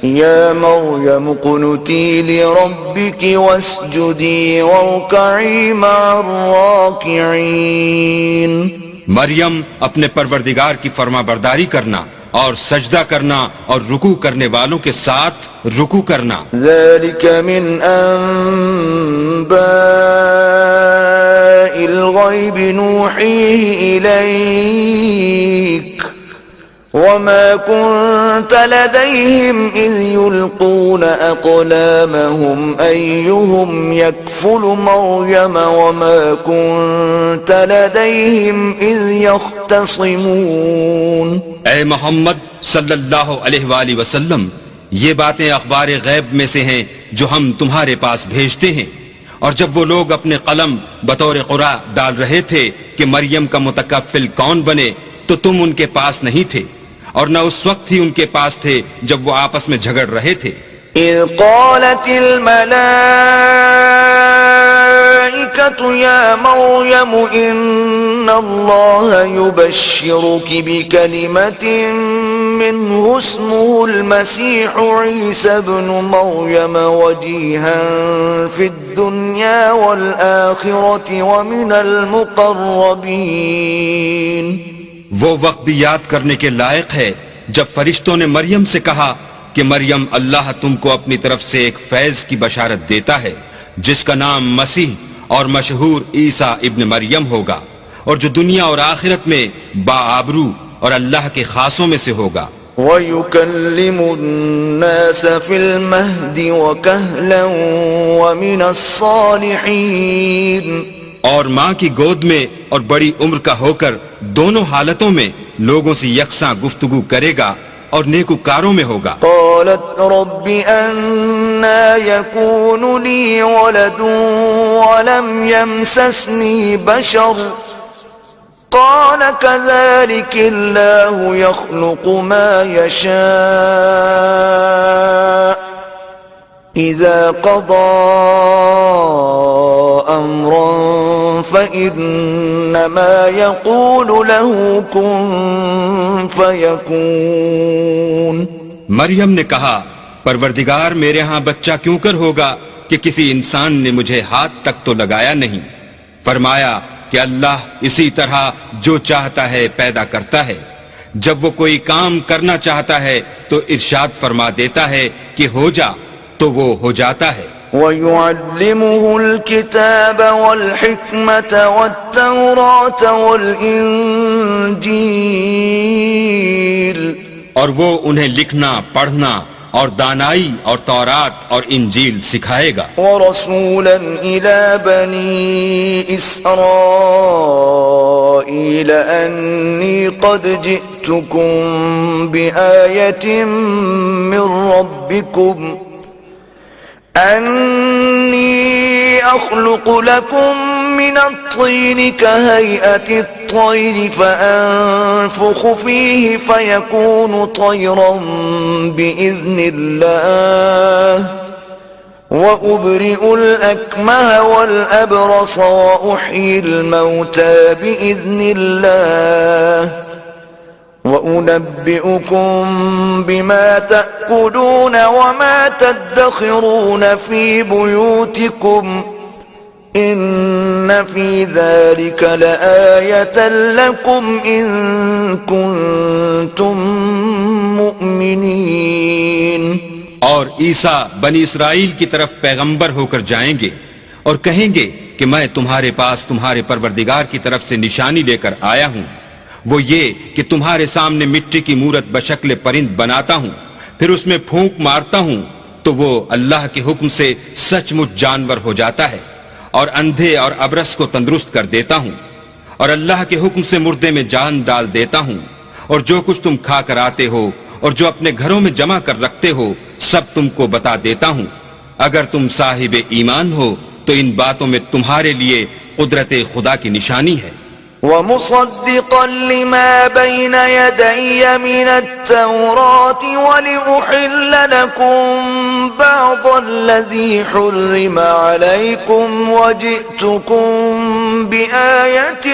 يا مريم اقنتي لربك واسجدي واركعي مع الراكعين. مریم اپنے پروردگار کی فرما برداری کرنا اور سجدہ کرنا اور رکوع کرنے والوں کے ساتھ رکوع کرنا. ذلك من أنباء الغيب نوحيه إليك وما كنت لديهم إذ يلقون أقلامهم أيهم يكفل مريم وما كنت لديهم إذ يختصمون. اے محمد صلی اللہ علیہ وآلہ وسلم، یہ باتیں اخبار غیب میں سے ہیں جو ہم تمہارے پاس بھیجتے ہیں. اور جب وہ لوگ اپنے قلم بطور قرآ ڈال رہے تھے کہ مریم کا متکفل کون بنے تو تم ان کے پاس نہیں تھے، اور نہ اس وقت ہی ان کے پاس تھے جب وہ آپس میں جھگڑ رہے تھے. اذ قالت الملائكة يا مريم ان الله يبشرك بكلمة منه اسمه المسيح عيسى ابن مريم وجيها في الدنيا والآخرة ومن المقربين. وہ وقت بھی یاد کرنے کے لائق ہے جب فرشتوں نے مریم سے کہا کہ مریم اللہ تم کو اپنی طرف سے ایک فیض کی بشارت دیتا ہے جس کا نام مسیح اور مشہور عیسیٰ ابن مریم ہوگا، اور جو دنیا اور آخرت میں باآبرو اور اللہ کے خاصوں میں سے ہوگا. وَيُكَلِّمُ النَّاسَ فِي الْمَهْدِ وَكَهْلًا وَمِنَ الصَّالِحِينَ. اور ماں کی گود میں اور بڑی عمر کا ہو کر دونوں حالتوں میں لوگوں سے یکساں گفتگو کرے گا اور نیکوکاروں میں ہوگا. قالت رب أنا يكون لي ولد ولم يمسسني بشر قال كذلك الله يخلق ما يشاء إذا قضى أمرا فإنما يقول له كن فيكون. مریم نے کہا پروردگار میرے ہاں بچہ کیوں کر ہوگا کہ کسی انسان نے مجھے ہاتھ تک تو لگایا نہیں. فرمایا کہ اللہ اسی طرح جو چاہتا ہے پیدا کرتا ہے. جب وہ کوئی کام کرنا چاہتا ہے تو ارشاد فرما دیتا ہے کہ ہو جا تو وہ ہو جاتا ہے. وَيُعَلِّمُهُ الْكِتَابَ وَالْحِكْمَةَ وَالتَّوْرَاةَ وَالْإِنْجِيلَ. اور وہ انہیں لکھنا پڑھنا اور دانائی اور تورات اور انجیل سکھائے گا. وَرَسُولًا إِلَى بَنِي إِسْرَائِيلَ أَنِّي قَدْ جِئْتُكُمْ بِآيَةٍ مِّن رَّبِّكُمْ أَنِّي أَخْلُقُ لَكُم مِّنَ الطِّينِ كَهَيْئَةِ الطَّيْرِ فَأَنفُخُ فِيهِ فَيَكُونُ طَيْرًا بِإِذْنِ اللَّهِ وَأُبْرِئُ الْأَكْمَهَ وَالْأَبْرَصَ وَأُحْيِي الْمَوْتَى بِإِذْنِ اللَّهِ وَأُنَبِّئُكُم بِمَا تَأْكُلُونَ وَمَا تَدَّخِرُونَ فِي بُيُوتِكُمْ إِنَّ فِي ذَلِكَ لَآيَةً لَكُمْ إِن كُنتُم مُؤْمِنِينَ. اور عیسیٰ بنی اسرائیل کی طرف پیغمبر ہو کر جائیں گے اور کہیں گے کہ میں تمہارے پاس تمہارے پروردگار کی طرف سے نشانی لے کر آیا ہوں. وہ یہ کہ تمہارے سامنے مٹی کی مورت بشکل پرند بناتا ہوں، پھر اس میں پھونک مارتا ہوں تو وہ اللہ کے حکم سے سچ مچ جانور ہو جاتا ہے، اور اندھے اور ابرص کو تندرست کر دیتا ہوں، اور اللہ کے حکم سے مردے میں جان ڈال دیتا ہوں، اور جو کچھ تم کھا کر آتے ہو اور جو اپنے گھروں میں جمع کر رکھتے ہو سب تم کو بتا دیتا ہوں. اگر تم صاحب ایمان ہو تو ان باتوں میں تمہارے لیے قدرت خدا کی نشانی ہے. وَمُصَدِّقًا لِمَا بَيْنَ يَدَيَّ مِنَ التَّوْرَاةِ وَلِأُحِلَّ لَكُمْ بَعْضَ الَّذِي حُرِّمَ عَلَيْكُمْ وَجِئْتُكُمْ بِآيَةٍ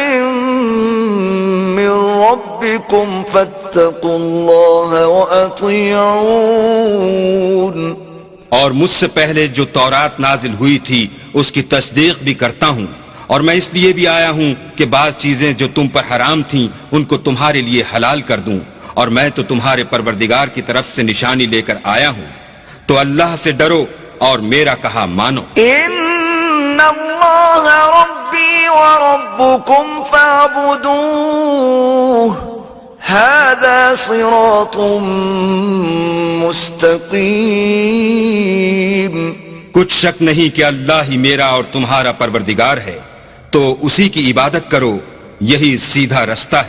مِّن رَّبِّكُمْ فَاتَّقُوا اللَّهَ وَأَطِيعُونِ اور مجھ سے پہلے جو تورات نازل ہوئی تھی اس کی تصدیق بھی کرتا ہوں، اور میں اس لیے بھی آیا ہوں کہ بعض چیزیں جو تم پر حرام تھیں ان کو تمہارے لیے حلال کر دوں، اور میں تو تمہارے پروردگار کی طرف سے نشانی لے کر آیا ہوں، تو اللہ سے ڈرو اور میرا کہا مانو۔ ان اللہ ربی وربکم فاعبدوہ هذا صراط مستقیم۔ کچھ شک نہیں کہ اللہ ہی میرا اور تمہارا پروردگار ہے، تو اسی کی عبادت کرو، یہی سیدھا رستہ ہے۔